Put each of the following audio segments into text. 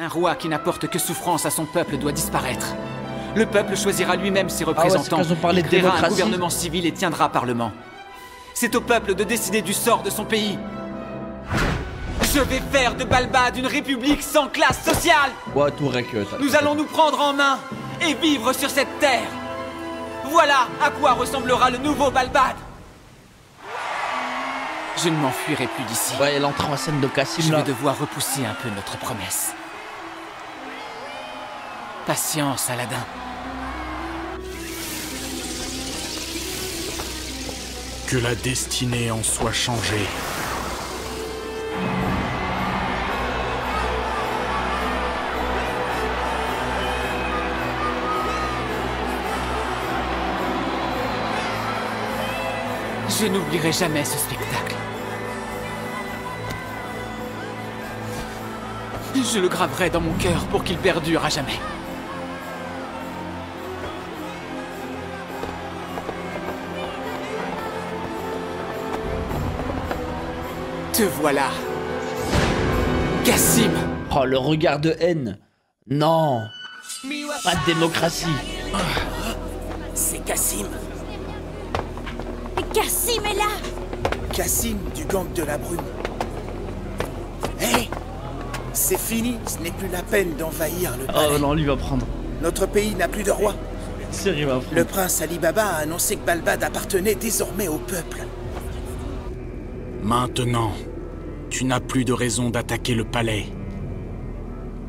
Un roi qui n'apporte que souffrance à son peuple doit disparaître. Le peuple choisira lui-même ses représentants, il créera un gouvernement civil et tiendra parlement. C'est au peuple de décider du sort de son pays. Je vais faire de Balbad une république sans classe sociale. Nous allons nous prendre en main et vivre sur cette terre. Voilà à quoi ressemblera le nouveau Balbad. Je ne m'enfuirai plus d'ici. Ouais, l'entrée en scène de Cassim. Je vais devoir repousser un peu notre promesse. Patience, Aladin. Que la destinée en soit changée. Je n'oublierai jamais ce spectacle. Je le graverai dans mon cœur pour qu'il perdure à jamais. Te voilà, Cassim. Oh, le regard de haine. Non. Pas de démocratie. C'est Cassim. Cassim est là. Cassim du gang de la brume. Hé, c'est fini, ce n'est plus la peine d'envahir le palais. Oh non, lui va prendre. Notre pays n'a plus de roi. Sérieux, va prendre. Le prince Ali Baba a annoncé que Balbad appartenait désormais au peuple. Maintenant, tu n'as plus de raison d'attaquer le palais.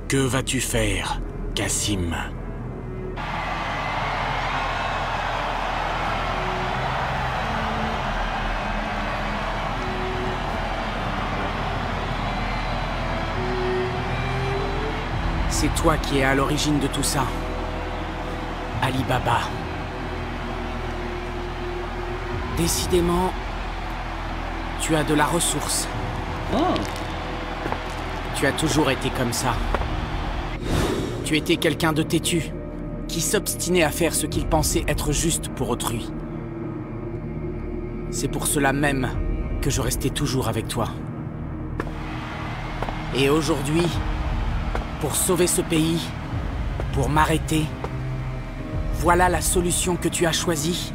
Que vas-tu faire, Cassim? C'est toi qui es à l'origine de tout ça. Ali Baba. Décidément, tu as de la ressource. Oh. Tu as toujours été comme ça. Tu étais quelqu'un de têtu, qui s'obstinait à faire ce qu'il pensait être juste pour autrui. C'est pour cela même que je restais toujours avec toi. Et aujourd'hui, pour sauver ce pays, pour m'arrêter, voilà la solution que tu as choisie.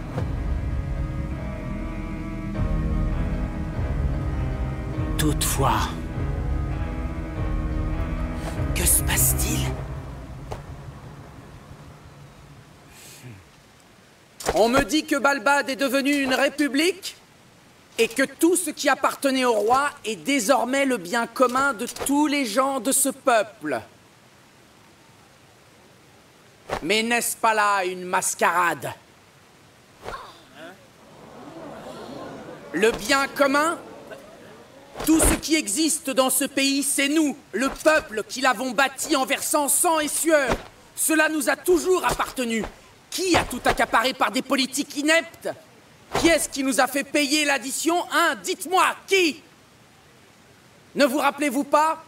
Toutefois... Que se passe-t-il? On me dit que Balbad est devenu une république et que tout ce qui appartenait au roi est désormais le bien commun de tous les gens de ce peuple. Mais n'est-ce pas là une mascarade? Le bien commun? Tout ce qui existe dans ce pays, c'est nous, le peuple, qui l'avons bâti en versant sang et sueur. Cela nous a toujours appartenu. Qui a tout accaparé par des politiques ineptes? Qui est-ce qui nous a fait payer l'addition, hein? Dites-moi, qui? Ne vous rappelez-vous pas?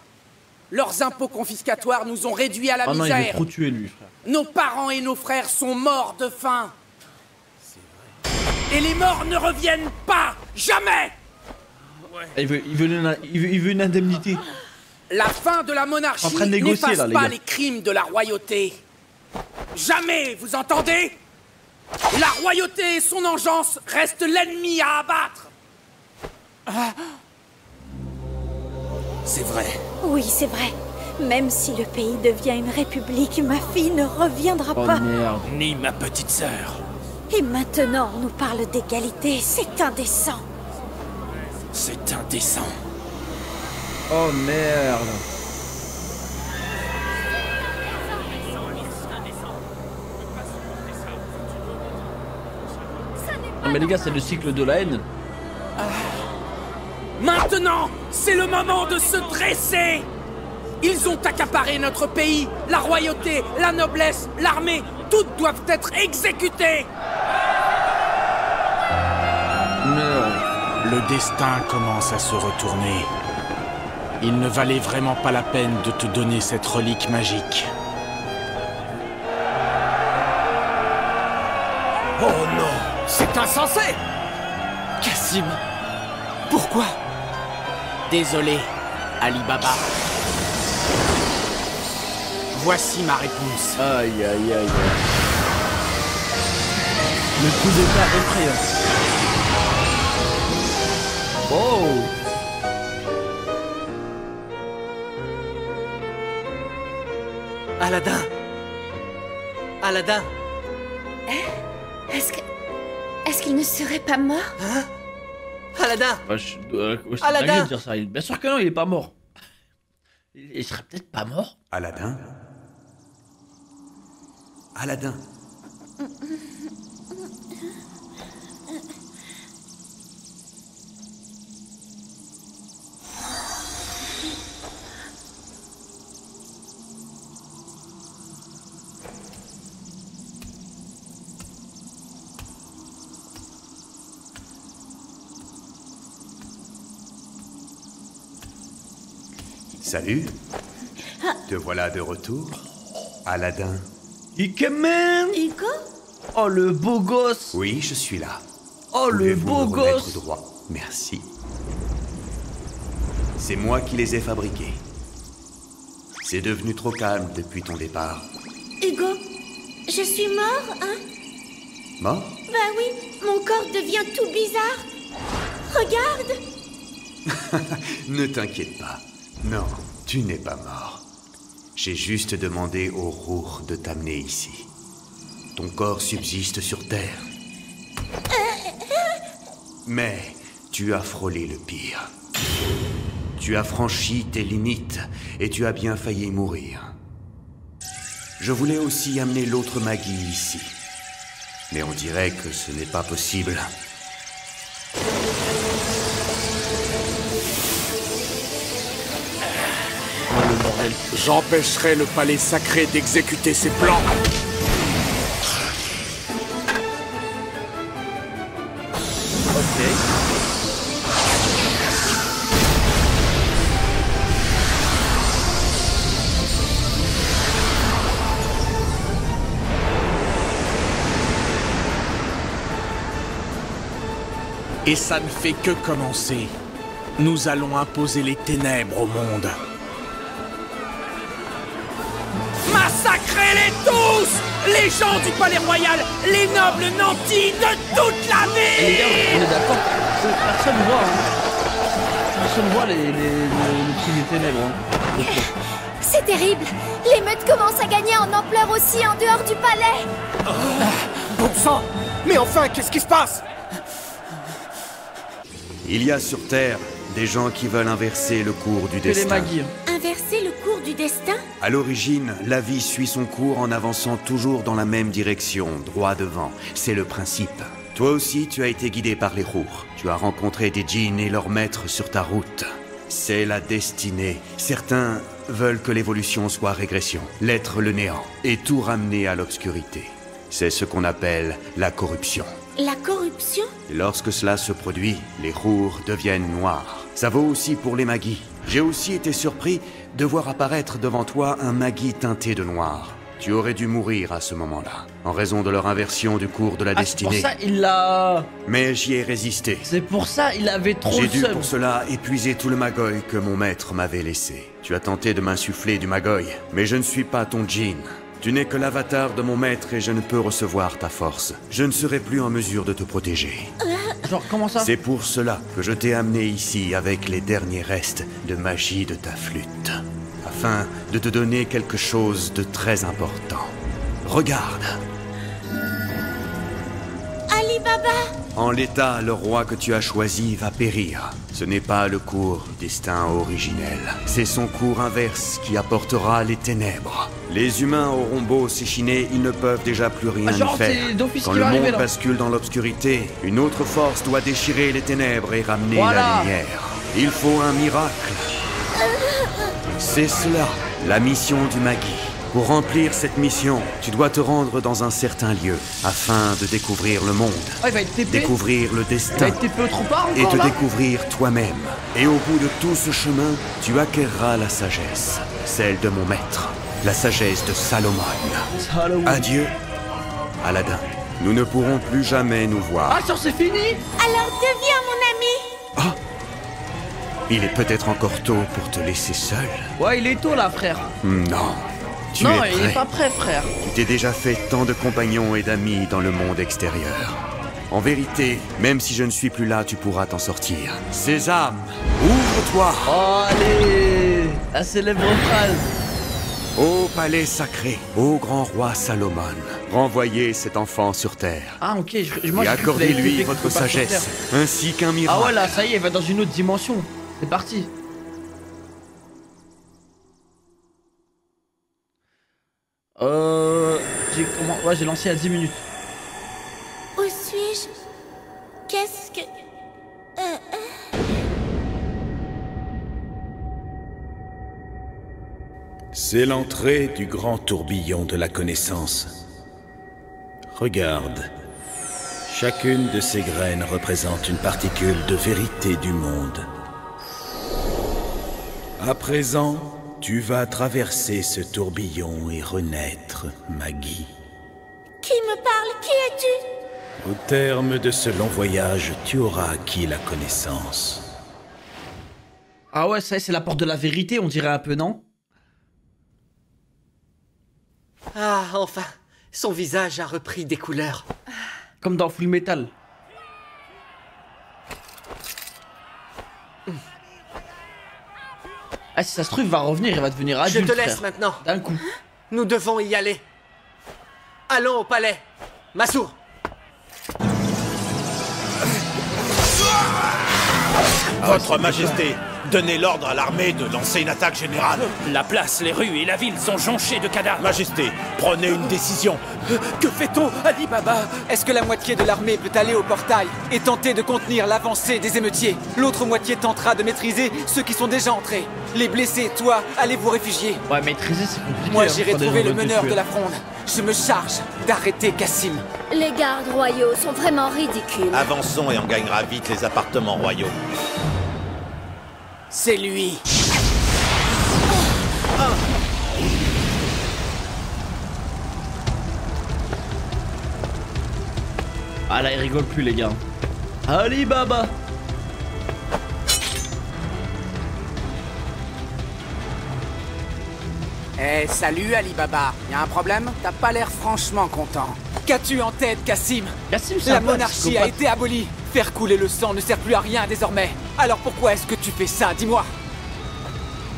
Leurs impôts confiscatoires nous ont réduits à la misère. Non, il veut trop tuer, lui, frère. Nos parents et nos frères sont morts de faim. Et les morts ne reviennent pas, jamais! Il veut une indemnité. La fin de la monarchie en train de négocier, n'efface là, les pas gars. les crimes de la royauté. Jamais, vous entendez? La royauté et son engeance restent l'ennemi à abattre. C'est vrai. Oui, c'est vrai. Même si le pays devient une république, ma fille ne reviendra Oh pas. merde. Ni ma petite sœur. Et maintenant, on nous parle d'égalité. C'est indécent. C'est indécent. Oh merde. Non mais les gars, c'est le cycle de la haine. Maintenant, c'est le moment de se dresser. Ils ont accaparé notre pays, la royauté, la noblesse, l'armée. Toutes doivent être exécutées. Merde. Le destin commence à se retourner. Il ne valait vraiment pas la peine de te donner cette relique magique. Oh non, c'est insensé! Cassim, pourquoi? Désolé, Ali Baba. Voici ma réponse. Aïe, aïe, aïe. Le coup d'état effrayant. Oh. Aladdin. Aladdin. Est-ce qu'il ne serait pas mort? Hein? Aladdin. C'est Aladdin. dingue de dire ça. Bien sûr que non, il est pas mort. Il serait peut-être pas mort. Aladdin? Aladdin? Salut. Te voilà de retour, Aladdin. Ikemen. Hugo? Oh, le beau gosse. Oui, je suis là. Oh, le Pouvez-vous beau me remettre gosse. droit? Merci. C'est moi qui les ai fabriqués. C'est devenu trop calme depuis ton départ. Hugo, je suis mort, hein? Mort? Bah oui, mon corps devient tout bizarre. Regarde. Ne t'inquiète pas. Non, tu n'es pas mort. J'ai juste demandé au Rour de t'amener ici. Ton corps subsiste sur Terre. Mais tu as frôlé le pire. Tu as franchi tes limites et tu as bien failli mourir. Je voulais aussi amener l'autre Maggie ici. Mais on dirait que ce n'est pas possible. J'empêcherai le palais sacré d'exécuter ses plans. Ok. Et ça ne fait que commencer. Nous allons imposer les ténèbres au monde. Massacrez-les tous! Les gens du palais royal, les nobles nantis de toute la Et les gars, on ville! est d'accord. Personne voit. Hein. Personne voit le petit des ténèbres. Hein. C'est terrible. L'émeute commence à gagner en ampleur aussi en dehors du palais. Bon sang! Mais enfin, qu'est-ce qui se passe? Il y a sur Terre des gens qui veulent inverser le cours du Que les destin. Maggie. Inverser le cours du destin? À l'origine, la vie suit son cours en avançant toujours dans la même direction, droit devant. C'est le principe. Toi aussi, tu as été guidé par les Rours. Tu as rencontré des djinns et leurs maîtres sur ta route. C'est la destinée. Certains veulent que l'évolution soit régression, l'être le néant, et tout ramener à l'obscurité. C'est ce qu'on appelle la corruption. La corruption? Lorsque cela se produit, les Rours deviennent noirs. Ça vaut aussi pour les Magis. J'ai aussi été surpris de voir apparaître devant toi un Magi teinté de noir. Tu aurais dû mourir à ce moment-là, en raison de leur inversion du cours de la destinée. C'est pour ça il l'a... Mais j'y ai résisté. C'est pour ça il avait trop J'ai le dû seum. pour cela épuiser tout le Magoy que mon maître m'avait laissé. Tu as tenté de m'insuffler du Magoy, mais je ne suis pas ton djinn. Tu n'es que l'avatar de mon maître et je ne peux recevoir ta force. Je ne serai plus en mesure de te protéger. Genre, comment ça? C'est pour cela que je t'ai amené ici avec les derniers restes de magie de ta flûte. Afin de te donner quelque chose de très important. Regarde. Ali Baba! En l'état, le roi que tu as choisi va périr. Ce n'est pas le cours du destin originel. C'est son cours inverse qui apportera les ténèbres. Les humains auront beau s'échiner, ils ne peuvent déjà plus rien genre, y faire. c'est Dofus Quand qui le va monde arriver, là. bascule dans l'obscurité, une autre force doit déchirer les ténèbres et ramener Voilà. la lumière. Il faut un miracle. C'est cela, la mission du Magi. Pour remplir cette mission, tu dois te rendre dans un certain lieu afin de découvrir le monde, Ah, il va être TP. découvrir le Il va destin être TP trop part et encore te là. découvrir toi-même. Et au bout de tout ce chemin, tu acquerras la sagesse, celle de mon maître, la sagesse de Salomon. Halloween. Adieu, Aladdin. Nous ne pourrons plus jamais nous voir. Ah, ça c'est fini. Alors deviens mon ami! Il est peut-être encore tôt pour te laisser seul. Ouais, il est tôt là, frère. Non, Non, il est pas prêt, frère. Tu t'es déjà fait tant de compagnons et d'amis dans le monde extérieur. En vérité, même si je ne suis plus là, tu pourras t'en sortir. Sésame, ouvre-toi. Oh, allez, la célèbre phrase. Ô palais sacré, ô grand roi Salomon, renvoyez cet enfant sur terre. Ah, ok, et accordez-lui votre sagesse, ainsi qu'un miracle. Ah ouais, là, ça y est, il va dans une autre dimension. C'est parti. Ouais, j'ai lancé à 10 minutes. Où suis-je? Qu'est-ce que... C'est l'entrée du grand tourbillon de la connaissance. Regarde. Chacune de ces graines représente une particule de vérité du monde. À présent, tu vas traverser ce tourbillon et renaître, Maggie. Qui me parle? Qui es-tu? Au terme de ce long voyage, tu auras acquis la connaissance. Ah ouais, ça y est, c'est la porte de la vérité, on dirait un peu, non? Ah, enfin, son visage a repris des couleurs. Comme dans Full Metal. Ah, si ça se trouve, il va revenir, il va devenir adulte. Je te laisse maintenant. D'un coup. Nous devons y aller. Allons au palais. Massour. Votre Majesté, donnez l'ordre à l'armée de lancer une attaque générale. La place, les rues et la ville sont jonchées de cadavres. Majesté, prenez une décision. Que fait-on, Ali Baba? Est-ce que la moitié de l'armée peut aller au portail et tenter de contenir l'avancée des émeutiers? L'autre moitié tentera de maîtriser ceux qui sont déjà entrés. Les blessés, toi, allez vous réfugier. Ouais, maîtriser, c'est compliqué. Moi, j'irai trouver le meneur de la fronde. Je me charge d'arrêter Cassim. Les gardes royaux sont vraiment ridicules. Avançons et on gagnera vite les appartements royaux. C'est lui. Ah là, il rigole plus, les gars. Ali Baba. Eh, salut Ali Baba. Y'a un problème? T'as pas l'air franchement content. Qu'as-tu en tête, Cassim? Cassim, la monarchie a été abolie. Faire couler le sang ne sert plus à rien désormais. Alors pourquoi est-ce que tu fais ça? Dis-moi.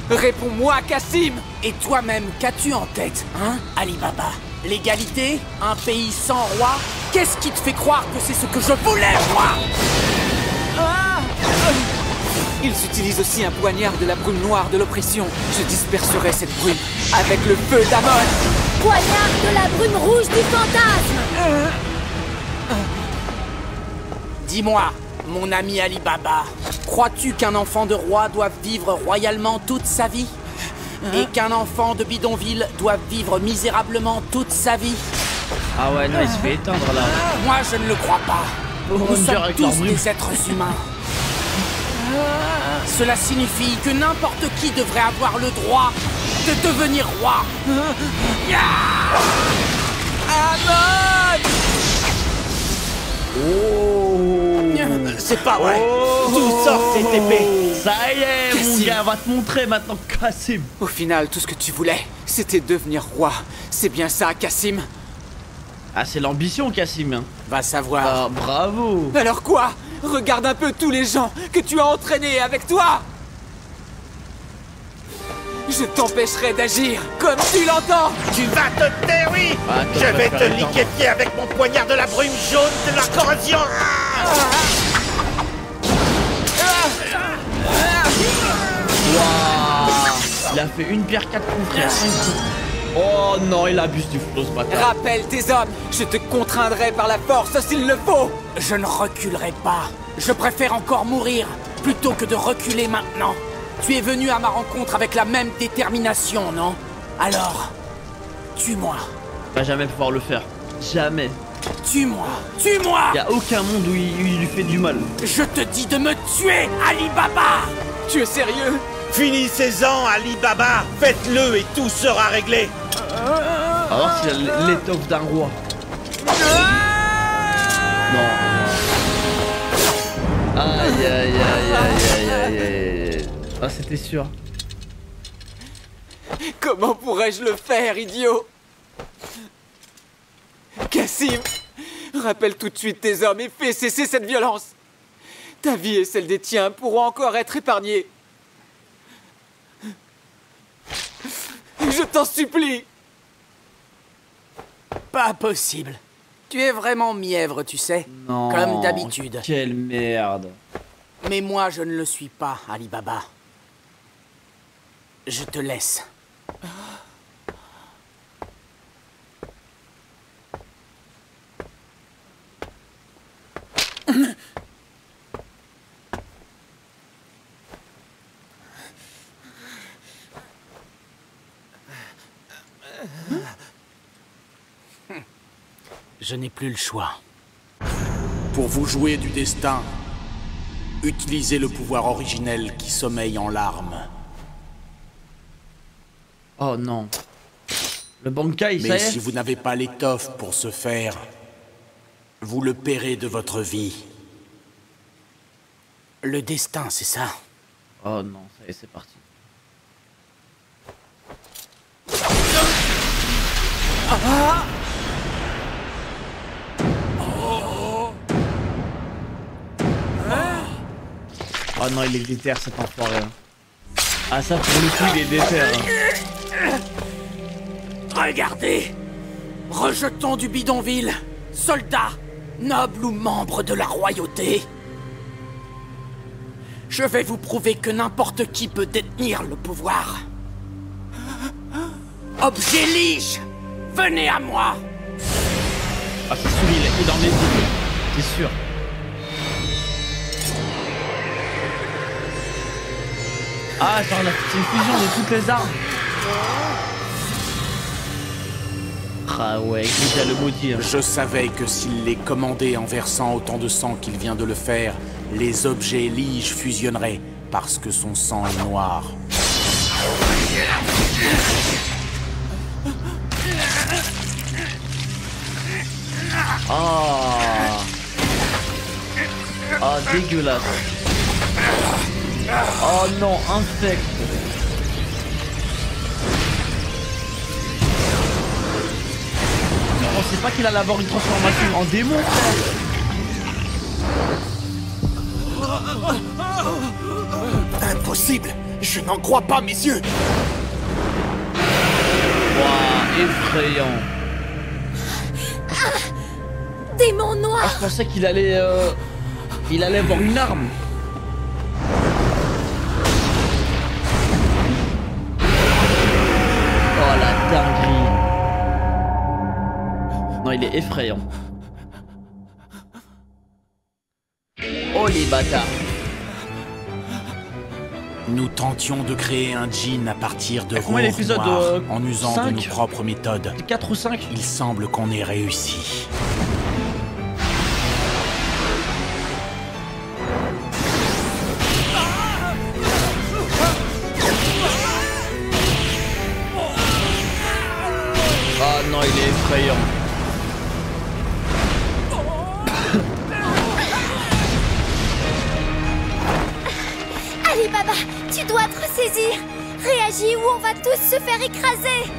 Réponds-moi, Cassim. Et toi-même, qu'as-tu en tête, hein, Ali Baba? L'égalité? Un pays sans roi? Qu'est-ce qui te fait croire que c'est ce que je voulais, moi? Ils utilisent aussi un poignard de la brume noire de l'oppression. Je disperserai cette brume avec le feu d'Amon. Poignard de la brume rouge du fantasme. Dis-moi, mon ami Ali Baba, crois-tu qu'un enfant de roi doive vivre royalement toute sa vie? Et qu'un enfant de bidonville doive vivre misérablement toute sa vie? Ah ouais, non, il se fait éteindre là. Moi, je ne le crois pas. Nous sommes tous des êtres humains. Cela signifie que n'importe qui devrait avoir le droit de devenir roi. Amon! C'est pas vrai. D'où sort cette épée? Ça y est, Cassim. mon gars, va te montrer maintenant, Cassim. Au final, tout ce que tu voulais, c'était devenir roi. C'est bien ça, Cassim? Ah, c'est l'ambition, Cassim. Hein. Va savoir. Ah, bravo. Alors quoi? Regarde un peu tous les gens que tu as entraînés avec toi. Je t'empêcherai d'agir comme tu l'entends. Tu vas te taire, oui. Je vais te liquéfier avec mon poignard de la brume jaune de la corrosion. Waouh. Il a fait une pierre 4 coups, frère. 5 coups. Oh non, il abuse du flow, ce bâtard. Rappelle tes hommes. Je te contraindrai par la force s'il le faut. Je ne reculerai pas. Je préfère encore mourir plutôt que de reculer maintenant. Tu es venu à ma rencontre avec la même détermination, non? Alors, tue-moi. Il va jamais pouvoir le faire. Jamais. Tue-moi. Tue-moi. Il y a aucun monde où il lui fait du mal. Je te dis de me tuer, Ali Baba. Tu es sérieux? Finissez-en, Ali Baba. Faites-le et tout sera réglé. On va voir s'il a l'étoffe d'un roi. Non. Aïe aïe aïe aïe aïe aïe aïe. Ah, c'était sûr. Comment pourrais-je le faire, idiot? Cassim, rappelle tout de suite tes hommes et fais cesser cette violence. Ta vie et celle des tiens pourront encore être épargnées. Je t'en supplie. Pas possible. Tu es vraiment mièvre, tu sais. Non. Comme d'habitude. Quelle merde. Mais moi, je ne le suis pas, Ali Baba. Je te laisse. Je n'ai plus le choix. Pour vous jouer du destin, utilisez le pouvoir originel qui sommeille en larmes. Oh non. Le Bankai, ça y Mais est. si vous n'avez pas l'étoffe pour ce faire, vous le paierez de votre vie. Le destin, c'est ça? Oh non, ça y est, c'est parti. Ah! Oh non, il est déter cet enfoiré. Hein. Ah ça pour le coup il est déter. Hein. Regardez! Rejetons du bidonville, soldats, nobles ou membres de la royauté. Je vais vous prouver que n'importe qui peut détenir le pouvoir. Objet lige, venez à moi! Ah c'est sûr, il est dans les îles, c'est sûr. Ah genre c'est une fusion de toutes les armes. Ah ouais, il y a le maudit. Hein. Je savais que s'il les commandait en versant autant de sang qu'il vient de le faire, les objets liges fusionneraient parce que son sang est noir. Ah. Ah dégueulasse. Oh non, infect. On sait pas qu'il allait avoir une transformation en démon, frère. Impossible! Je n'en crois pas mes yeux! Waouh, effrayant. Démon noir! Ah, je pensais qu'il allait... il allait avoir une arme. Oh la dinguerie. Non, il est effrayant. Oh les bâtards. Nous tentions de créer un djinn à partir de combien roux d'épisodes noirs en usant 5? de nos propres méthodes. 4 ou 5? Il semble qu'on ait réussi. Ah non, il est effrayant. Ali Baba, tu dois te ressaisir. Réagis ou on va tous se faire écraser.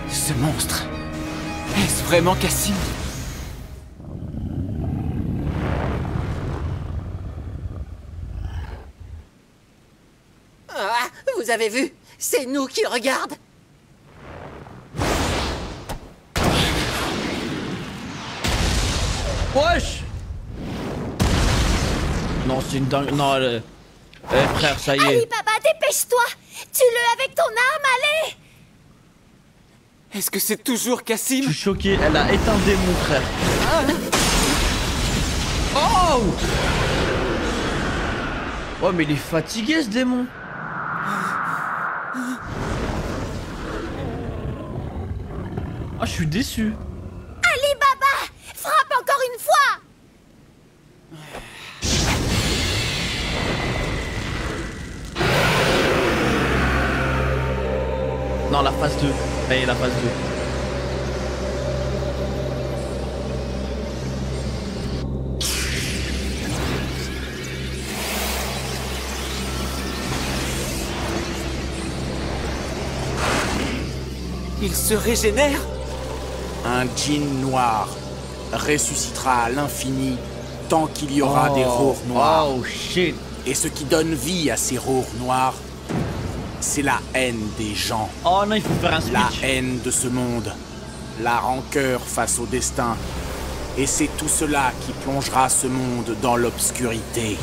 Ce monstre, est-ce vraiment Cassim? Ah, vous avez vu? C'est nous qui le regardent. Wesh! Non, c'est une dingue. Non, eh frère, ça y est. Ali Baba, dépêche-toi. Tue-le avec ton arme, allez. Est-ce que c'est toujours Cassim? Je suis choqué, elle a éteint le démon, frère. Oh! Oh, mais il est fatigué, ce démon. Ah, je suis déçu. Ali Baba, frappe encore une fois. Non, la phase 2. Allez, la phase 2. Il se régénère? Un djinn noir ressuscitera à l'infini tant qu'il y aura des rours noirs. Oh shit. Et ce qui donne vie à ces rours noirs, c'est la haine des gens. Oh non, il faut faire un speech. La haine de ce monde, la rancœur face au destin. Et c'est tout cela qui plongera ce monde dans l'obscurité.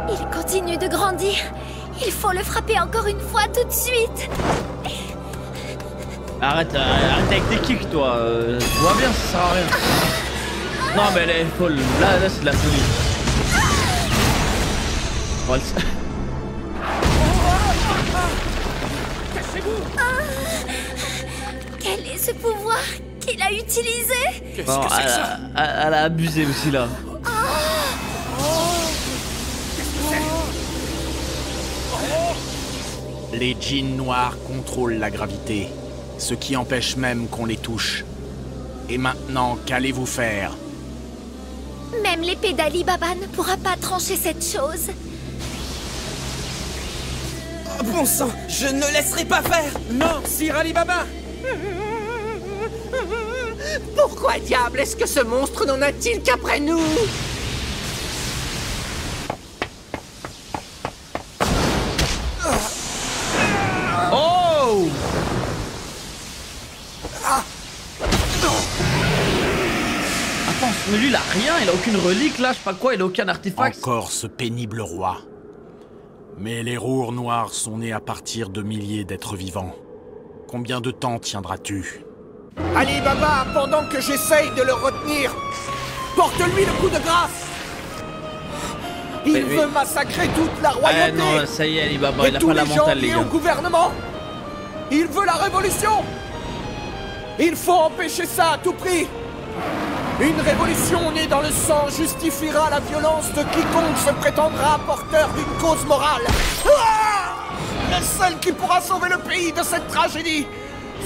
Il continue de grandir. Il faut le frapper encore une fois tout de suite. Arrête avec tes kicks, toi. Tu vois bien, ça sert à rien. Non, mais elle est folle. Là c'est de la folie. Quel est ce pouvoir qu'il a utilisé? Qu'est-ce que c'est que ça? Elle a abusé aussi là. Les djinns noirs contrôlent la gravité, ce qui empêche même qu'on les touche. Et maintenant, qu'allez-vous faire? Même l'épée d'Ali Baba ne pourra pas trancher cette chose. Oh, bon sang, je ne laisserai pas faire. Non, Sir Ali Baba. Pourquoi diable est-ce que ce monstre n'en a-t-il qu'après nous? Oh! Attends, mais lui il a rien, il a aucune relique là, je sais pas quoi, il a aucun artefact. Encore ce pénible roi. Mais les rours noirs sont nés à partir de milliers d'êtres vivants. Combien de temps tiendras-tu? Ali Baba, pendant que j'essaye de le retenir, porte-lui le coup de grâce. Il veut massacrer toute la royauté. Non, ça y est, Ali Baba, il a pas la mentale, les gars. Au gouvernement. Il veut la révolution. Il faut empêcher ça à tout prix. Une révolution née dans le sang justifiera la violence de quiconque se prétendra porteur d'une cause morale. Le seul qui pourra sauver le pays de cette tragédie,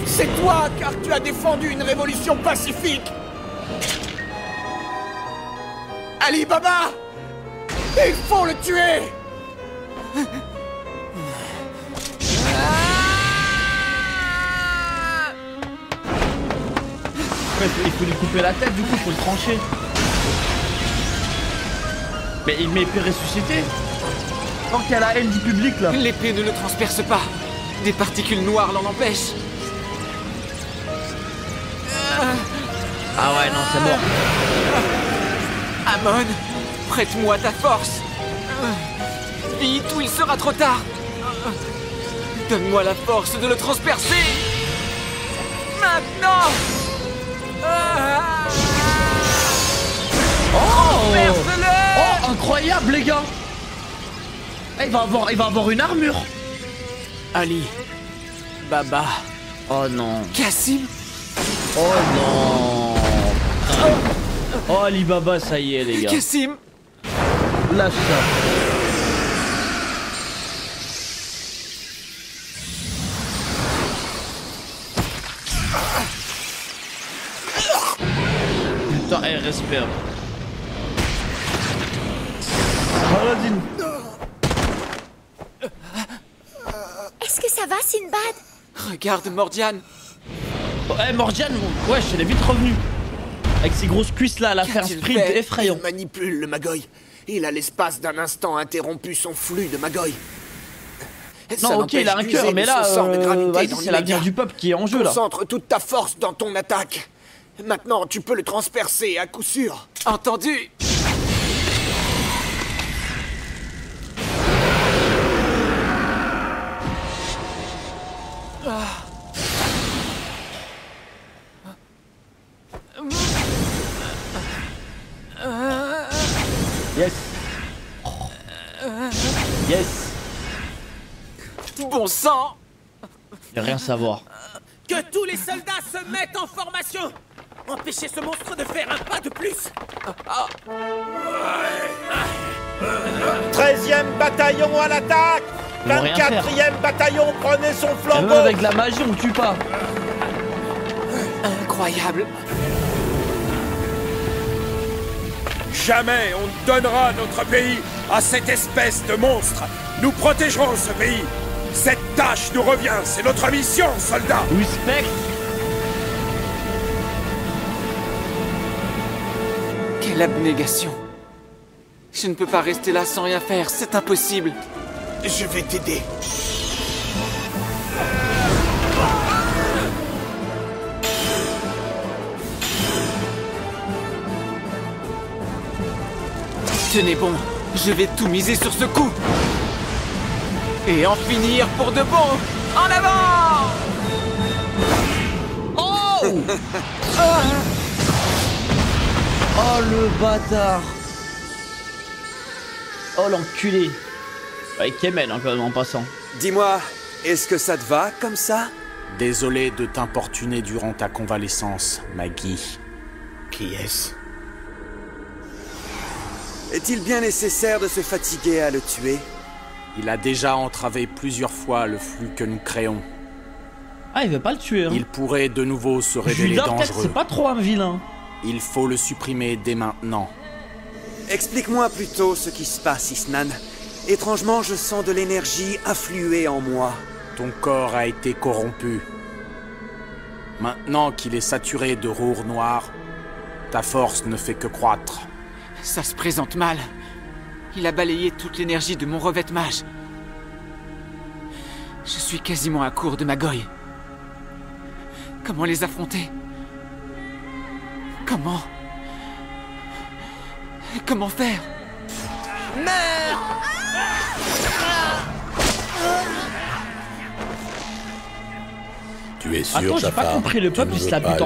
c'est toi, car tu as défendu une révolution pacifique. Ali Baba, il faut le tuer. Il faut lui couper la tête, du coup, il faut le trancher. Mais il peut ressusciter. Tant qu'il y a la haine du public là. L'épée ne le transperce pas. Des particules noires l'en empêchent. Ah ouais, non, c'est mort. Amon, prête-moi ta force. Vite ou il sera trop tard. Donne-moi la force de le transpercer. Maintenant. Oh, incroyable les gars. Il va avoir une armure. Ali Baba. Oh non. Kassim. Oh non. Oh Ali Baba, ça y est les gars. Kassim. Lâche ça. Putain, elle respire. Paladine. Est-ce que ça va, Sinbad? Regarde Mordiane. Oh, hey, Mordiane, ouais, elle est vite revenue. Avec ses grosses cuisses là, elle a fait un sprint effrayant. Il manipule le Magoi. Il a l'espace d'un instant interrompu son flux de Magoi. Non, ok, il a un cœur, mais là, c'est l'avenir du peuple qui est en jeu là. Concentre toute ta force dans ton attaque. Maintenant, tu peux le transpercer à coup sûr. Entendu. Yes. Yes. Bon sang. Y'a rien à savoir. Que tous les soldats se mettent en formation. Empêchez ce monstre de faire un pas de plus. 13e bataillon à l'attaque. 24e bataillon, prenez son flambeau. Même avec la magie, on tue pas. Jamais on ne donnera notre pays à cette espèce de monstre. Nous protégerons ce pays. Cette tâche nous revient, c'est notre mission, soldats. Respect. Quelle abnégation. Je ne peux pas rester là sans rien faire, c'est impossible. Je vais t'aider. Tenez bon, je vais tout miser sur ce coup. Et en finir pour de bon. En avant! Oh! Oh le bâtard! Oh l'enculé! Avec Kemen hein, quand même en passant. Dis-moi, est-ce que ça te va comme ça? Désolé de t'importuner durant ta convalescence, Maggie. Qui est-ce? Est-il bien nécessaire de se fatiguer à le tuer? Il a déjà entravé plusieurs fois le flux que nous créons. Ah, il veut pas le tuer hein. Il pourrait de nouveau se révéler Judas, dangereux. c'est pas trop un vilain. Il faut le supprimer dès maintenant. Explique-moi plutôt ce qui se passe, Isnan. Étrangement, je sens de l'énergie affluer en moi. Ton corps a été corrompu. Maintenant qu'il est saturé de roure noire, ta force ne fait que croître. Ça se présente mal. Il a balayé toute l'énergie de mon revêtement-mage. Je suis quasiment à court de Magoy. Comment les affronter? Comment faire? Meurs! Tu es sûr, attends, j'ai pas compris, le peuple il se la bute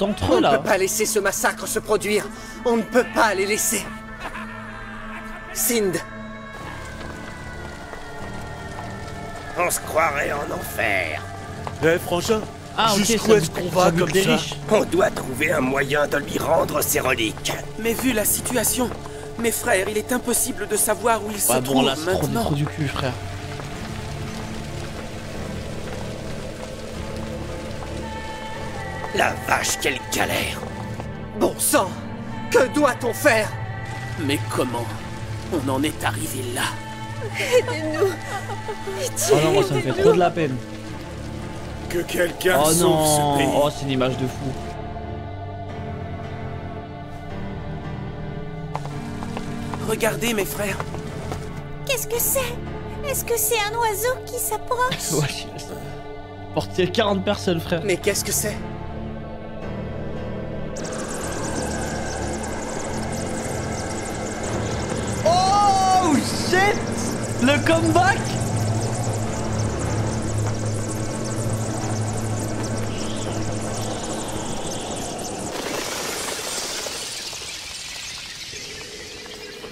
entre eux là. On ne peut pas laisser ce massacre se produire. On ne peut pas les laisser. Sind. On se croirait en enfer. Frangin, jusqu'où est-ce qu'on va comme ça? On doit trouver un moyen de lui rendre ses reliques. Mais vu la situation, mes frères, il est impossible de savoir où ils se bon, trouvent là, c'est maintenant. trop du cul, frère. La vache, quelle galère! Bon sang! Que doit-on faire? Mais comment on en est arrivé là? Aidez-nous! Oh non, moi ça me fait trop de la peine. Que quelqu'un oh sauve non. ce pays. Oh, c'est une image de fou. Regardez, mes frères. Qu'est-ce que c'est? Est-ce que c'est un oiseau qui s'approche? Ouais, porter 40 personnes, frère. Mais qu'est-ce que c'est? Oh shit! Le comeback!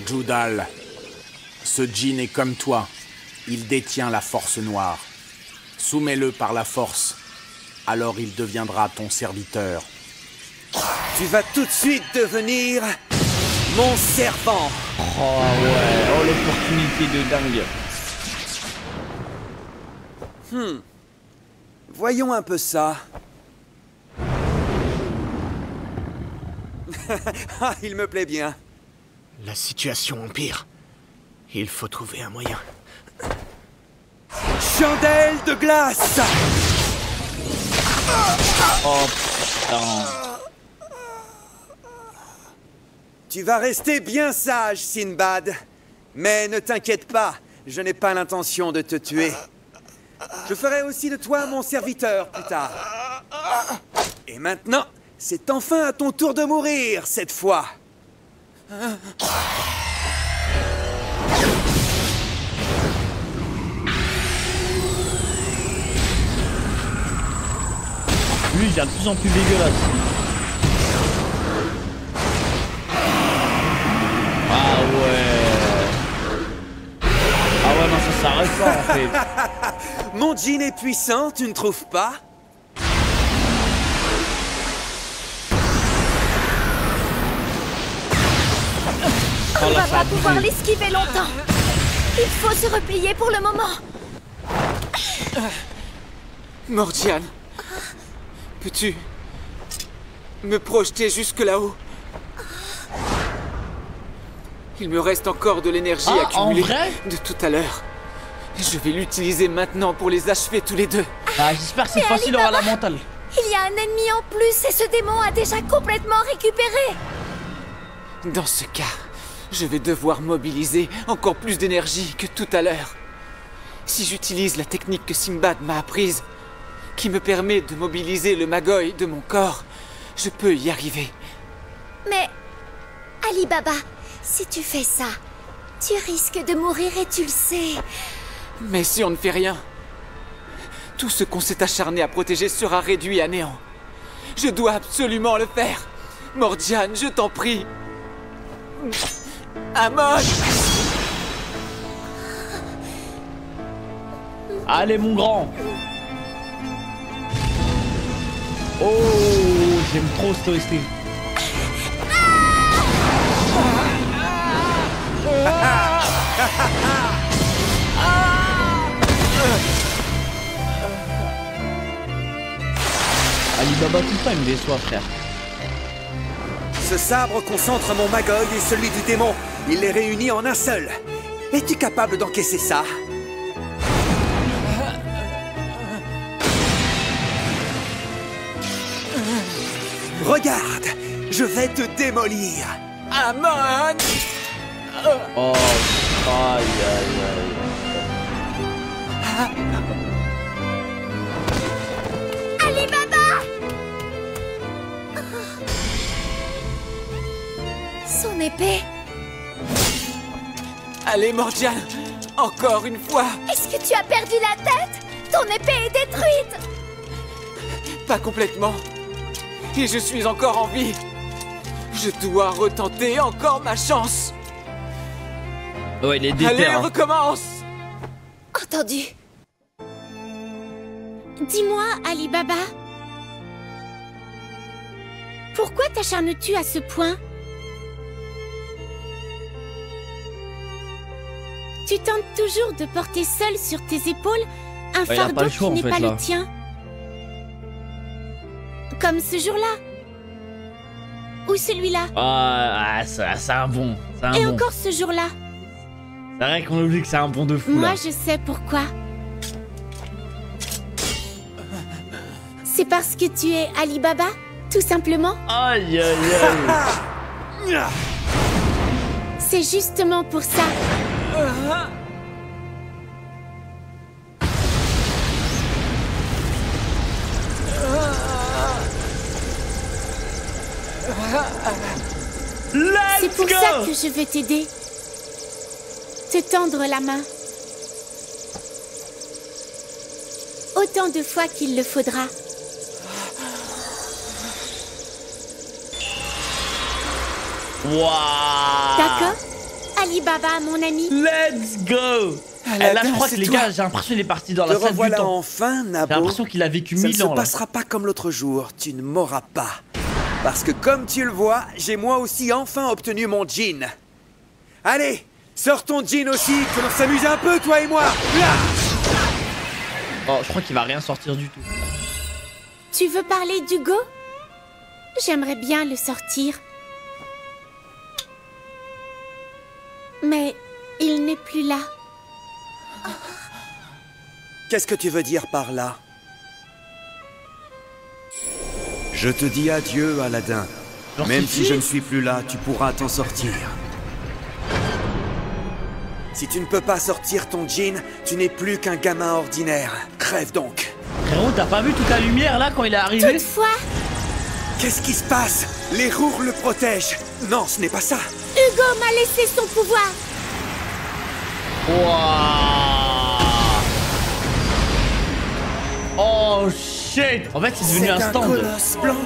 Judal, ce djinn est comme toi. Il détient la force noire. Soumets-le par la force. Alors il deviendra ton serviteur. Tu vas tout de suite devenir mon servant. Oh ouais, oh l'opportunité de dingue. Voyons un peu ça. Ah, il me plaît bien. La situation empire. Il faut trouver un moyen. Chandelle de glace! Oh putain. Tu vas rester bien sage, Sinbad. Mais ne t'inquiète pas, je n'ai pas l'intention de te tuer. Je ferai aussi de toi mon serviteur plus tard. Et maintenant, c'est enfin à ton tour de mourir, cette fois. Lui, il devient de plus en plus dégueulasse. Ah ouais, non, ça s'arrête pas en fait. Mon djinn est puissant, tu ne trouves pas? On va pas pouvoir l'esquiver longtemps. Il faut se replier pour le moment. Morgiane, peux-tu me projeter jusque là-haut? Il me reste encore de l'énergie accumulée de tout à l'heure. Je vais l'utiliser maintenant pour les achever tous les deux. Ah, j'espère que cette fois-ci il aura la mentale. Il y a un ennemi en plus et ce démon a déjà complètement récupéré. Dans ce cas, je vais devoir mobiliser encore plus d'énergie que tout à l'heure. Si j'utilise la technique que Sinbad m'a apprise, qui me permet de mobiliser le Magoi de mon corps, je peux y arriver. Mais, Ali Baba, si tu fais ça, tu risques de mourir et tu le sais. Mais si on ne fait rien, tout ce qu'on s'est acharné à protéger sera réduit à néant. Je dois absolument le faire. Mordiane, je t'en prie. Amon! Allez, mon grand. Oh, j'aime trop cette OST. Ali Baba tout ça il me déçoit, frère. Ce sabre concentre mon Magoi et celui du démon. Il les réunit en un seul. Es-tu capable d'encaisser ça? Regarde, je vais te démolir. Amon! Oh, aïe, aïe, aïe. Ali Baba! Son épée. Allez, Mordiane, encore une fois. Est-ce que tu as perdu la tête? Ton épée est détruite. Pas complètement. Et je suis encore en vie. Je dois retenter encore ma chance. Ouais, il est déter. Allez, recommence. Entendu. Dis-moi, Ali Baba. Pourquoi t'acharnes-tu à ce point? Tu tentes toujours de porter seul sur tes épaules un fardeau qui n'est pas le tien. Comme ce jour-là. Ou celui-là. Ah, c'est un bon. Et encore ce jour-là. C'est vrai qu'on oublie que c'est un bon de fou. Moi, là. je sais pourquoi. C'est parce que tu es Ali Baba, tout simplement. Aïe, aïe, aïe. C'est justement pour ça. C'est pour ça que je veux t'aider. Te tendre la main. Autant de fois qu'il le faudra. Waouh! D'accord? Ali Baba, mon ami. Let's go! Là, je crois que les gars, j'ai l'impression qu'il est parti dans la salle du temps. Enfin, Nabo. J'ai l'impression qu'il a vécu 1000 ans. Ça ne se passera pas comme l'autre jour. Tu ne m'auras pas. Parce que comme tu le vois, j'ai moi aussi enfin obtenu mon djinn. Allez, sors ton djinn aussi, que l'on s'amuse un peu, toi et moi. Oh, je crois qu'il va rien sortir du tout. Tu veux parler d'Hugo? J'aimerais bien le sortir. Mais il n'est plus là. Qu'est-ce que tu veux dire par là? Je te dis adieu, Aladdin. Même si je ne suis plus là, tu pourras t'en sortir. Si tu ne peux pas sortir ton djinn, tu n'es plus qu'un gamin ordinaire. Crève donc. Frérot, t'as pas vu toute la lumière là quand il est arrivé? Toutefois... Qu'est-ce qui se passe? Les Rours le protègent. Non, ce n'est pas ça. Hugo m'a laissé son pouvoir. Waouh! Oh shit! En fait, c'est devenu un stand. Colosse blanc.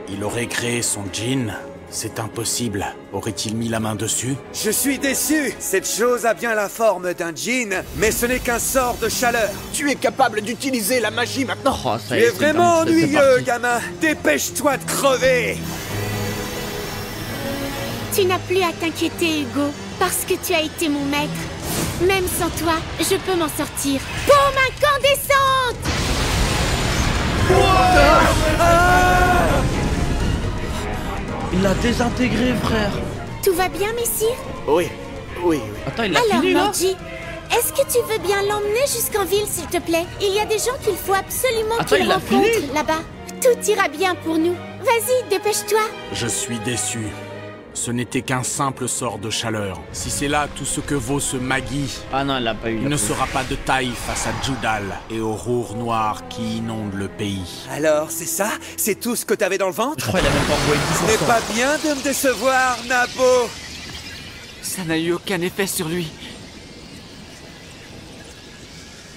Il aurait créé son djinn. C'est impossible. Aurait-il mis la main dessus? Je suis déçu. Cette chose a bien la forme d'un djinn, mais ce n'est qu'un sort de chaleur. Tu es capable d'utiliser la magie maintenant. Oh, tu es vraiment ennuyeux, gamin. Dépêche-toi de crever. Tu n'as plus à t'inquiéter, Hugo, parce que tu as été mon maître. Même sans toi, je peux m'en sortir. Paume incandescente! Il l'a désintégré, frère. Tout va bien, messire? Oui. Attends, il a Alors, fini, là? Morgy, est-ce que tu veux bien l'emmener jusqu'en ville, s'il te plaît? Il y a des gens qu'il faut absolument qu'il rencontre là-bas. Tout ira bien pour nous. Vas-y, dépêche-toi. Je suis déçu. Ce n'était qu'un simple sort de chaleur. Si c'est là tout ce que vaut ce Magi, ah non, elle l'a pas eu. Il ne sera pas de taille face à Djudal et aux rours noirs qui inondent le pays. Alors, c'est ça? C'est tout ce que t'avais dans le ventre? Je crois qu'il a même pas envoyé 10%. Ce n'est pas bien de me décevoir, Nabo. Ça n'a eu aucun effet sur lui.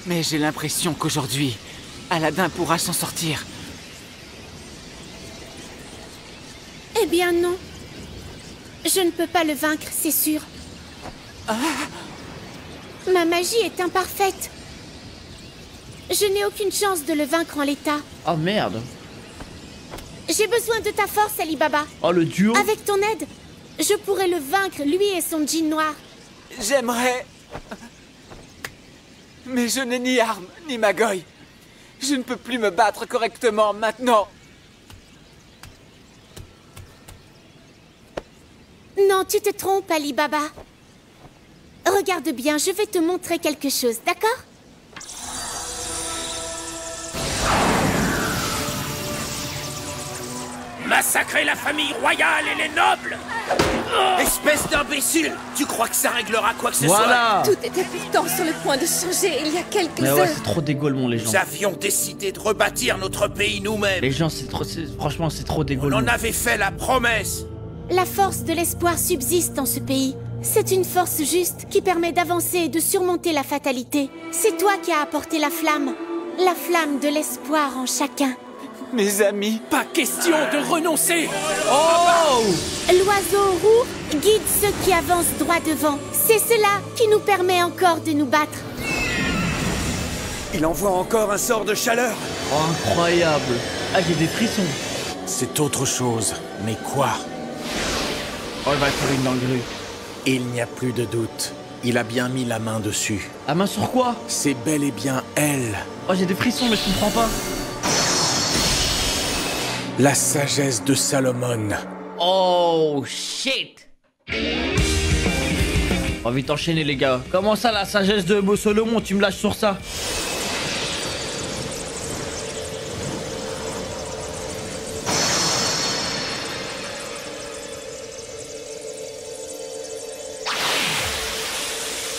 Mais j'ai l'impression qu'aujourd'hui, Aladin pourra s'en sortir. Eh bien non. Je ne peux pas le vaincre, c'est sûr. Ma magie est imparfaite. Je n'ai aucune chance de le vaincre en l'état. Oh merde. J'ai besoin de ta force, Ali Baba. Oh, le duo. Avec ton aide, je pourrais le vaincre, lui et son djinn noir. J'aimerais... Mais je n'ai ni arme, ni magoy. Je ne peux plus me battre correctement maintenant. Non, tu te trompes, Ali Baba. Regarde bien, je vais te montrer quelque chose, d'accord? Massacrer la famille royale et les nobles! Espèce d'imbécile! Tu crois que ça réglera quoi que ce soit? Tout était pourtant sur le point de changer il y a quelques heures. Ouais, c'est trop dégaulement, les gens. Nous avions décidé de rebâtir notre pays nous-mêmes. Les gens, franchement, c'est trop dégaulement. On en avait fait la promesse. La force de l'espoir subsiste en ce pays. C'est une force juste qui permet d'avancer et de surmonter la fatalité. C'est toi qui as apporté la flamme de l'espoir en chacun. Mes amis, pas question de renoncer. Oh! L'oiseau roux guide ceux qui avancent droit devant. C'est cela qui nous permet encore de nous battre. Il envoie encore un sort de chaleur. Oh, incroyable. Ah, j'ai des frissons. C'est autre chose. Mais quoi? Oh, il va faire une dinguerie. Il n'y a plus de doute. Il a bien mis la main dessus. La main sur quoi? C'est bel et bien elle. Oh, j'ai des frissons, mais je comprends pas. La sagesse de Salomon. Oh, shit. On va vite enchaîner, les gars. Comment ça, la sagesse de Beau Solomon? Tu me lâches sur ça?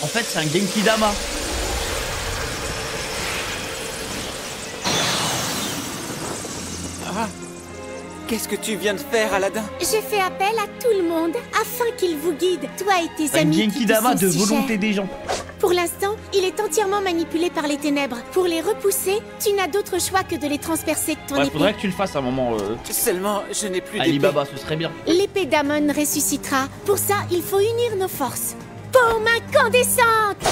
En fait, c'est un Genki Dama. Ah, qu'est-ce que tu viens de faire, Aladin? J'ai fait appel à tout le monde afin qu'il vous guide, toi et tes amis. Un Genki Dama de volonté des gens. Pour l'instant, il est entièrement manipulé par les ténèbres. Pour les repousser, tu n'as d'autre choix que de les transpercer de ton épée. Faudrait que tu le fasses à un moment. Seulement, je n'ai plus d'épée. Ali Baba, ce serait bien. L'épée d'Amon ressuscitera. Pour ça, il faut unir nos forces. Paume incandescente!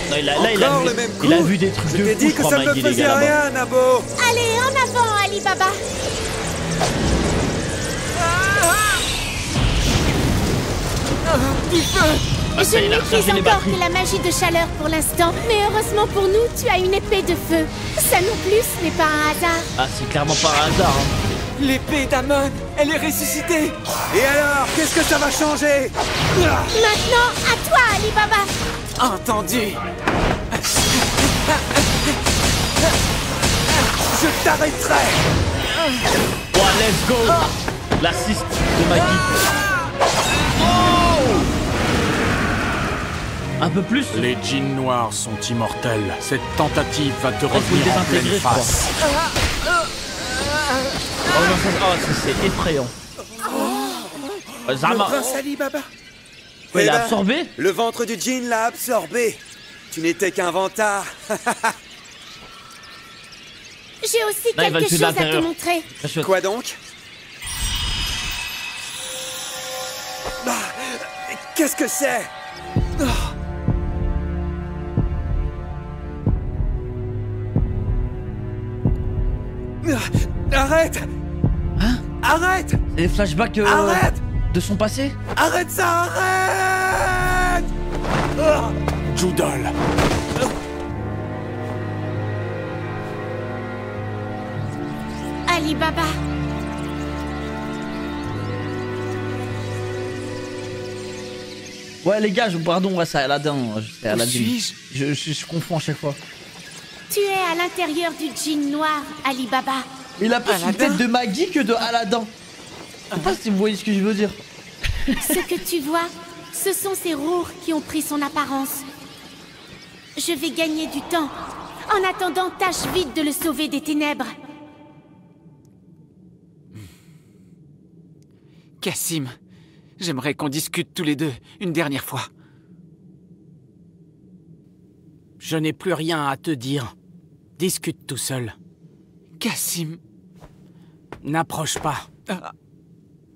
Non, il a vu des trucs de fou. Je t'ai dit que ça ne me faisait rien, Nabo. Allez, en avant, Ali Baba. Du feu! Je ne maîtrise encore que la magie de chaleur pour l'instant, mais heureusement pour nous, tu as une épée de feu. Ça non plus, ce n'est pas un hasard. Ah, c'est clairement pas un hasard. Hein. L'épée d'Amon, elle est ressuscitée. Et alors, qu'est-ce que ça va changer? Maintenant, à toi, Ali Baba. Entendu. Je t'arrêterai. Oh, let's go. L'assist de Maggie. Un peu plus. Les djinns noirs sont immortels. Cette tentative va te revenir en pleine face. Oh non, c'est effrayant. Zama. Le prince Ali Baba. Il a absorbé? Le ventre du djinn l'a absorbé. Tu n'étais qu'un vantard. J'ai aussi quelque chose à te montrer. Quoi donc? Qu'est-ce que c'est? Arrête! Hein? Arrête! C'est des flashbacks arrête! De son passé? Arrête ça! Arrête! Djudal. Ali Baba. Ouais les gars, pardon, ouais, c'est Aladdin. C'est Aladdin. Je confonds à chaque fois. Tu es à l'intérieur du djinn noir, Ali Baba. Il a plus une tête de Maggie que de Aladdin. Je sais pas si vous voyez ce que je veux dire. Ce que tu vois, ce sont ces rours qui ont pris son apparence. Je vais gagner du temps. En attendant, tâche vite de le sauver des ténèbres. Cassim, j'aimerais qu'on discute tous les deux une dernière fois. Je n'ai plus rien à te dire. Discute tout seul. Cassim... N'approche pas.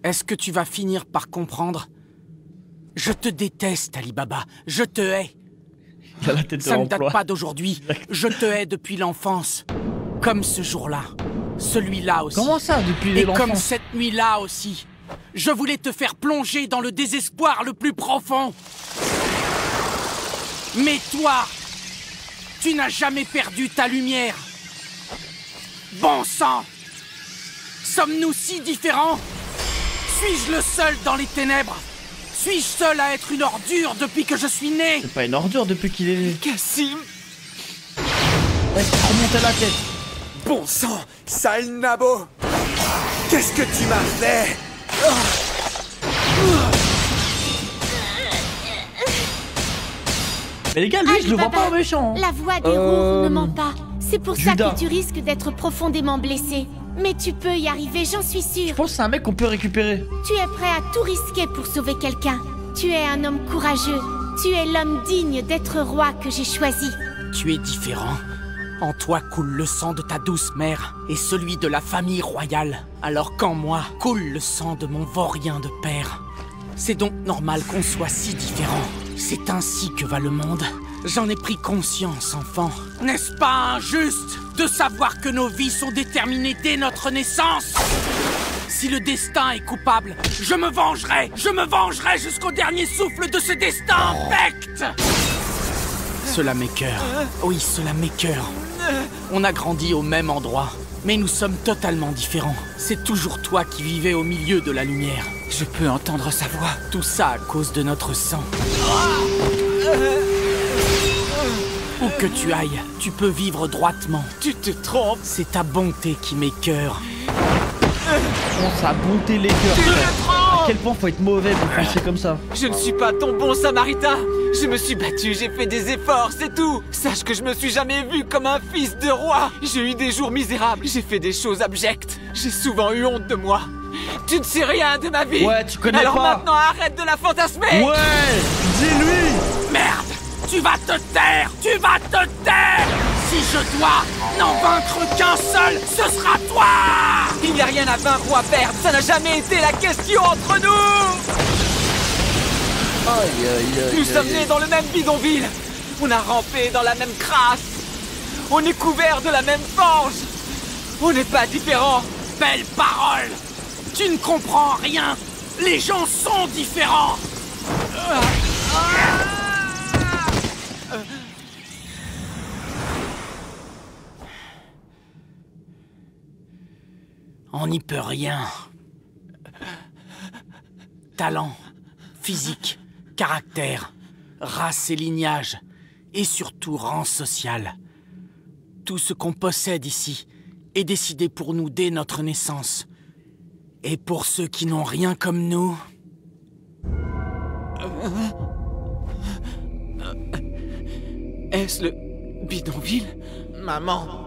Est-ce que tu vas finir par comprendre? Je te déteste, Ali Baba. Je te hais. Ça ne date pas d'aujourd'hui. Je te hais depuis l'enfance. Comme ce jour-là. Celui-là aussi. Comment ça, depuis l'enfance? Et comme cette nuit-là aussi. Je voulais te faire plonger dans le désespoir le plus profond. Mais toi, tu n'as jamais perdu ta lumière. Bon sang! Sommes-nous si différents? Suis-je le seul dans les ténèbres? Suis-je seul à être une ordure depuis que je suis né? C'est pas une ordure depuis qu'il est né. Cassim! Ouais, c'est remonter la tête. Bon sang, sale nabo! Qu'est-ce que tu m'as fait? Mais les gars, lui, je le vois pas méchant. La voix des rours ne ment pas. C'est pour ça que tu risques d'être profondément blessé. Mais tu peux y arriver, j'en suis sûre. Je pense que c'est un mec qu'on peut récupérer. Tu es prêt à tout risquer pour sauver quelqu'un. Tu es un homme courageux. Tu es l'homme digne d'être roi que j'ai choisi. Tu es différent. En toi coule le sang de ta douce mère et celui de la famille royale. Alors qu'en moi coule le sang de mon vaurien de père. C'est donc normal qu'on soit si différents. C'est ainsi que va le monde. J'en ai pris conscience, enfant. N'est-ce pas injuste de savoir que nos vies sont déterminées dès notre naissance? Si le destin est coupable, je me vengerai jusqu'au dernier souffle de ce destin infect. Cela m'écoeure. Oui, cela m'écoeure. On a grandi au même endroit, mais nous sommes totalement différents. C'est toujours toi qui vivais au milieu de la lumière. Je peux entendre sa voix. Tout ça à cause de notre sang. Où que tu ailles, tu peux vivre droitement. Tu te trompes. C'est ta bonté qui m'écoeure. Oh, sa bonté l'écoeure. À quel point faut être mauvais pour penser comme ça? Je ne suis pas ton bon samaritain. Je me suis battu, j'ai fait des efforts, c'est tout. Sache que je me suis jamais vu comme un fils de roi. J'ai eu des jours misérables, j'ai fait des choses abjectes. J'ai souvent eu honte de moi. Tu ne sais rien de ma vie. Ouais, tu connais Alors pas. Alors maintenant, arrête de la fantasmer. Ouais, dis-lui. Merde. Tu vas te taire! Tu vas te taire! Si je dois n'en vaincre qu'un seul, ce sera toi! Il n'y a rien à vaincre ou à perdre, ça n'a jamais été la question entre nous! Nous sommes nés dans le même bidonville. On a rampé dans la même crasse. On est couverts de la même fange. On n'est pas différents. Belle parole! Tu ne comprends rien! Les gens sont différents! On n'y peut rien. Talent, physique, caractère, race et lignage, et surtout rang social. Tout ce qu'on possède ici est décidé pour nous dès notre naissance. Et pour ceux qui n'ont rien comme nous... Est-ce le bidonville? Maman.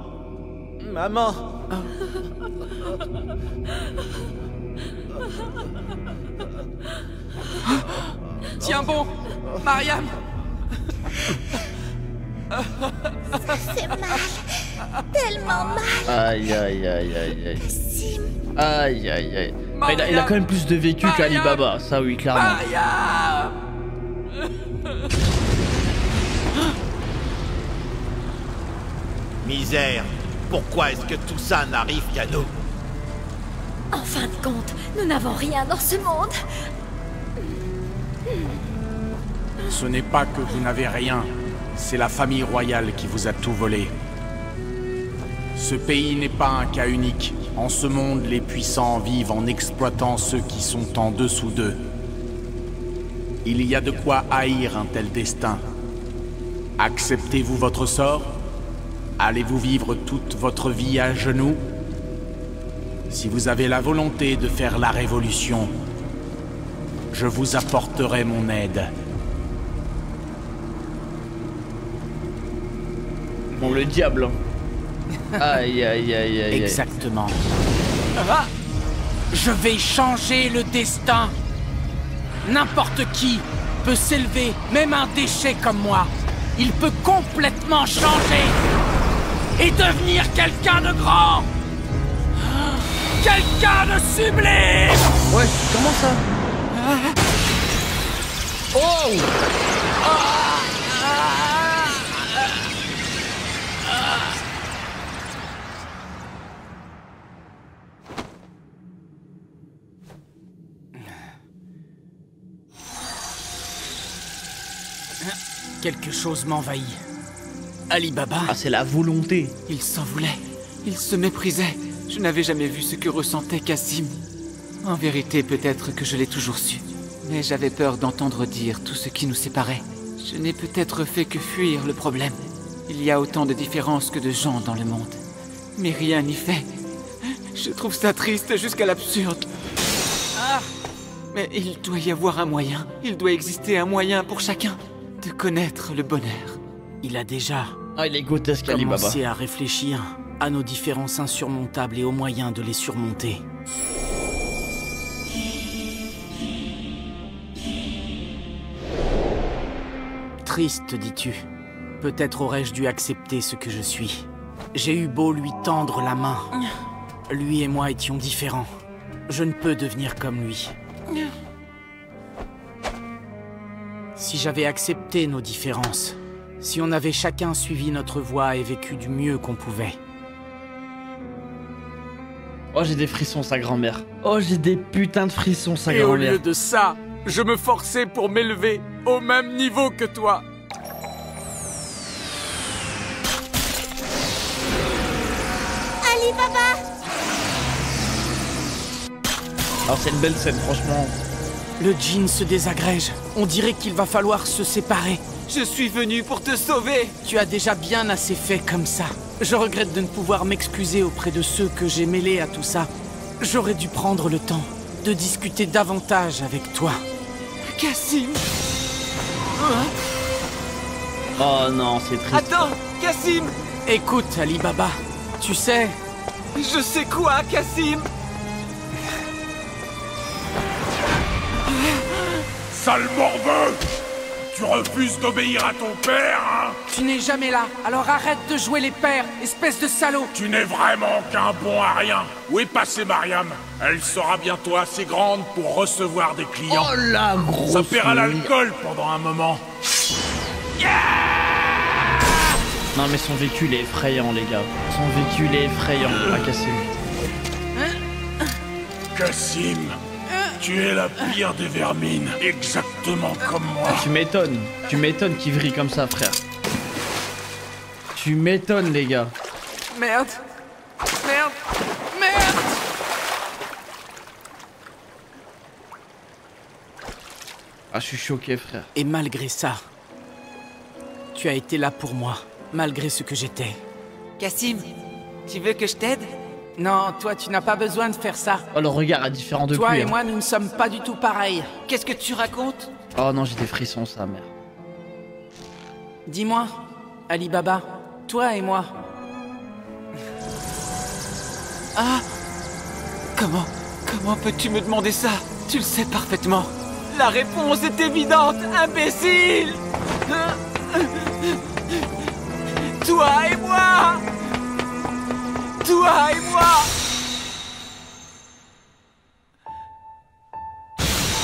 Maman. Tiens bon, Mariam. Ça fait mal. Tellement mal. Aïe, aïe, aïe, aïe, aïe. Sim. Aïe, aïe, aïe. Il a quand même plus de vécu qu'Ali Baba, ça oui, clairement. Mariam. Misère, pourquoi est-ce que tout ça n'arrive qu'à nous? En fin de compte, nous n'avons rien dans ce monde. Ce n'est pas que vous n'avez rien, c'est la famille royale qui vous a tout volé. Ce pays n'est pas un cas unique. En ce monde, les puissants vivent en exploitant ceux qui sont en dessous d'eux. Il y a de quoi haïr un tel destin. Acceptez-vous votre sort? Allez-vous vivre toute votre vie à genoux? Si vous avez la volonté de faire la révolution, je vous apporterai mon aide. Bon, le diable. Aïe, aïe, aïe, aïe. Exactement. Ah, je vais changer le destin. N'importe qui peut s'élever, même un déchet comme moi. Il peut complètement changer et devenir quelqu'un de grand. Quelqu'un de sublime. Ouais, comment ça? Oh! Quelque chose m'envahit. Ali Baba. Ah, c'est la volonté. Il s'en voulait. Il se méprisait. Je n'avais jamais vu ce que ressentait Cassim. En vérité, peut-être que je l'ai toujours su. Mais j'avais peur d'entendre dire tout ce qui nous séparait. Je n'ai peut-être fait que fuir le problème. Il y a autant de différences que de gens dans le monde. Mais rien n'y fait. Je trouve ça triste jusqu'à l'absurde. Ah! Mais il doit y avoir un moyen. Il doit exister un moyen pour chacun de connaître le bonheur. Il a déjà il est grotesque, Ali Baba. Commencer à réfléchir à nos différences insurmontables et aux moyens de les surmonter. Triste, dis-tu. Peut-être aurais-je dû accepter ce que je suis. J'ai eu beau lui tendre la main. Lui et moi étions différents. Je ne peux devenir comme lui. Si j'avais accepté nos différences, si on avait chacun suivi notre voie et vécu du mieux qu'on pouvait. Oh, j'ai des frissons, sa grand-mère. Oh, j'ai des putains de frissons, sa grand-mère. grand-mère. Et au lieu de ça, je me forçais pour m'élever au même niveau que toi. Ali Baba! Alors, c'est une belle scène, franchement. Le djinn se désagrège. On dirait qu'il va falloir se séparer. Je suis venu pour te sauver. Tu as déjà bien assez fait comme ça. Je regrette de ne pouvoir m'excuser auprès de ceux que j'ai mêlés à tout ça. J'aurais dû prendre le temps de discuter davantage avec toi. Cassim. Oh non, c'est triste. Attends, Cassim. Écoute, Ali Baba, tu sais... Je sais quoi, Cassim? Sale morveux! Tu refuses d'obéir à ton père, hein? Tu n'es jamais là, alors arrête de jouer les pères, espèce de salaud! Tu n'es vraiment qu'un bon à rien. Où est passée Mariam? Elle sera bientôt assez grande pour recevoir des clients. Oh la grosse... Ça paiera l'alcool pendant un moment. Non mais son vécu il est effrayant, les gars. Son vécu il est effrayant, à Cassim. Cassim, tu es la pire des vermines, exactement comme moi. Tu m'étonnes qu'il vrille comme ça, frère. Tu m'étonnes, les gars. Merde. Merde. Merde. Ah, je suis choqué, frère. Et malgré ça, tu as été là pour moi, malgré ce que j'étais. Cassim, tu veux que je t'aide? Non, toi, tu n'as pas besoin de faire ça. Oh, le regard est différent depuis. Toi et moi, nous ne sommes pas du tout pareils. Qu'est-ce que tu racontes? Oh non, j'ai des frissons, sa mère. Dis-moi, Ali Baba, toi et moi. Ah! Comment peux-tu me demander ça? Tu le sais parfaitement. La réponse est évidente, imbécile! Toi et moi! Toi et moi!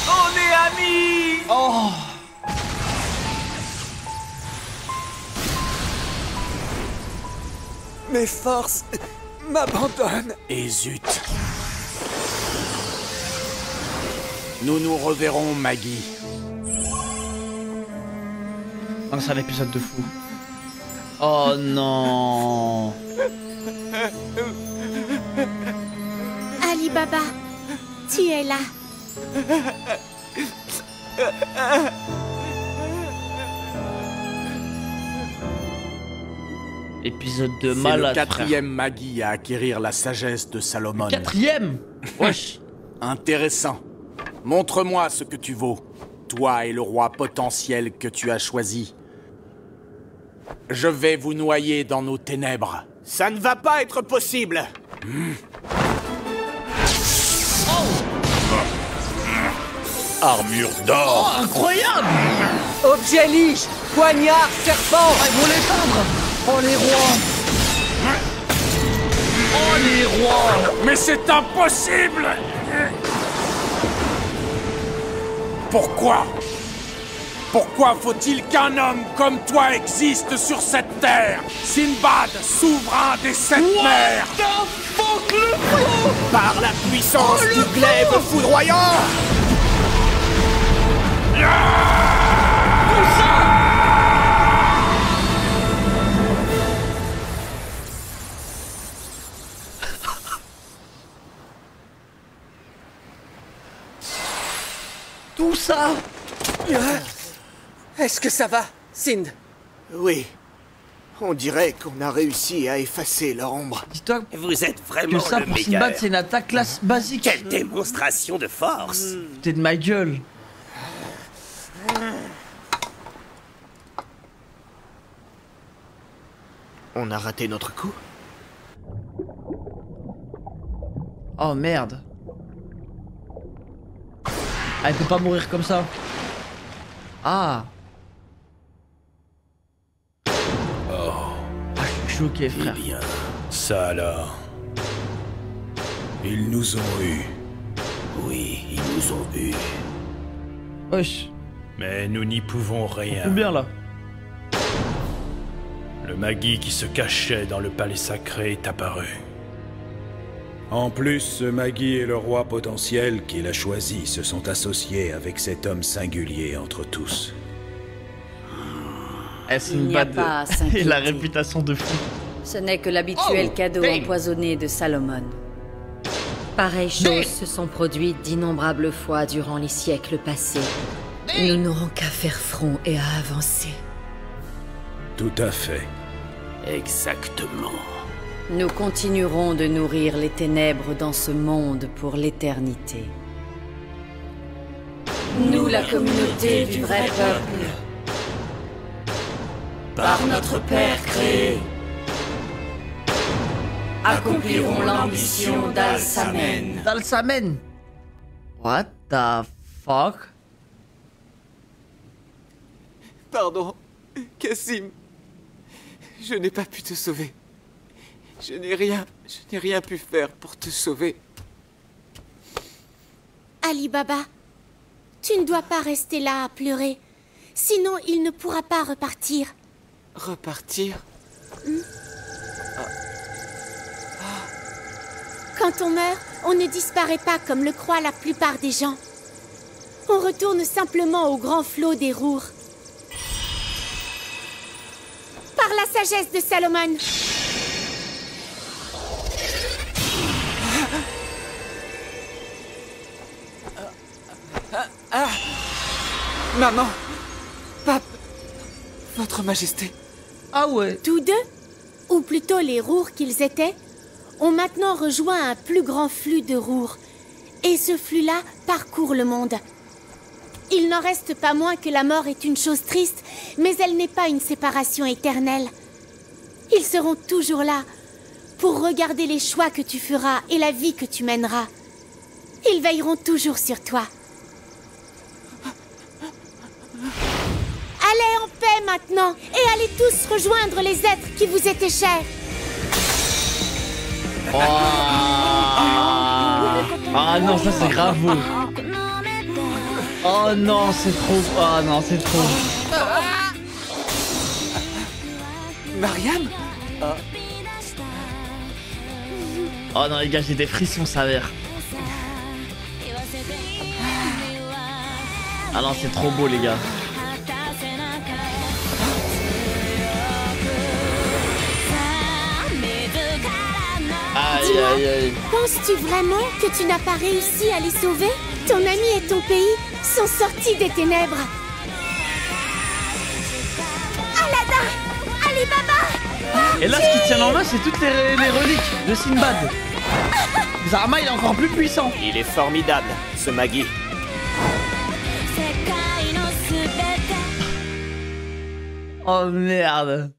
On est amis! Oh! Mes forces m'abandonnent. Et zut. Nous nous reverrons, Maggie. Oh, c'est un épisode de fou. Oh non. Ali Baba, tu es là. Épisode de malade. C'est le 4e Magi à acquérir la sagesse de Salomon. 4e? Wesh. Intéressant. Montre-moi ce que tu vaux, toi et le roi potentiel que tu as choisi. Je vais vous noyer dans nos ténèbres. Ça ne va pas être possible. Armure d'or. Oh, incroyable! Objet lige, poignard, serpent. Ils vont l'éteindre. Oh, les rois. Oh, les rois. Mais c'est impossible. Pourquoi? Pourquoi faut-il qu'un homme comme toi existe sur cette terre? Sinbad, souverain des 7 mers! What the fuck, le flot? Par la puissance du glaive foudroyant! Tout ça? Est-ce que ça va, Sind? Oui. On dirait qu'on a réussi à effacer leur ombre. Dis-toi vous êtes vraiment que ça, le pour meilleur. Sinbad, c'est une attaque classe basique. Quelle démonstration de force. T'es de ma gueule. On a raté notre coup. Oh merde. Ah, elle peut pas mourir comme ça. Ah. Ah, je suis choqué, frère. Eh bien, ça alors. Ils nous ont eus. Oui, ils nous ont eus. Wesh. Mais nous n'y pouvons rien. Combien là? Le Magi qui se cachait dans le palais sacré est apparu. En plus, ce Magi et le roi potentiel qu'il a choisi se sont associés avec cet homme singulier entre tous. Il n'y a pas à s'inquiéter. La réputation de fou. Ce n'est que l'habituel cadeau empoisonné de Salomon. Pareilles choses se sont produites d'innombrables fois durant les siècles passés. Nous n'aurons qu'à faire front et à avancer. Tout à fait. Exactement. Nous continuerons de nourrir les ténèbres dans ce monde pour l'éternité. Nous, la communauté du vrai peuple, par notre Père créé, accomplirons l'ambition d'Al-Samen. D'Al-Samen? What the fuck? Pardon, Cassim. Je n'ai pas pu te sauver. Je n'ai rien pu faire pour te sauver. Ali Baba, tu ne dois pas rester là à pleurer. Sinon, il ne pourra pas repartir. Repartir? Quand on meurt, on ne disparaît pas comme le croient la plupart des gens. On retourne simplement au grand flot des Rours. Par la sagesse de Salomon. Maman, Pape, Votre Majesté. Ah ouais. Tous deux, ou plutôt les Rours qu'ils étaient, ont maintenant rejoint un plus grand flux de Rours. Et ce flux-là parcourt le monde. Il n'en reste pas moins que la mort est une chose triste, mais elle n'est pas une séparation éternelle. Ils seront toujours là, pour regarder les choix que tu feras et la vie que tu mèneras. Ils veilleront toujours sur toi. Allez en paix maintenant, et allez tous rejoindre les êtres qui vous étaient chers. Oh. Ah non, ça c'est grave beau. Oh non, c'est trop. Ah non, c'est trop. Mariam? Oh non les gars, j'ai des frissons, ça a l'air. Ah non, c'est trop beau les gars. Aïe aïe aïe. Penses-tu vraiment que tu n'as pas réussi à les sauver? Ton ami et ton pays sont sortis des ténèbres. Aladdin, Ali Baba. Et là, ce qui tient en main, c'est toutes les reliques de Sinbad. Zarma, il est encore plus puissant. Il est formidable, ce Magi. Oh merde.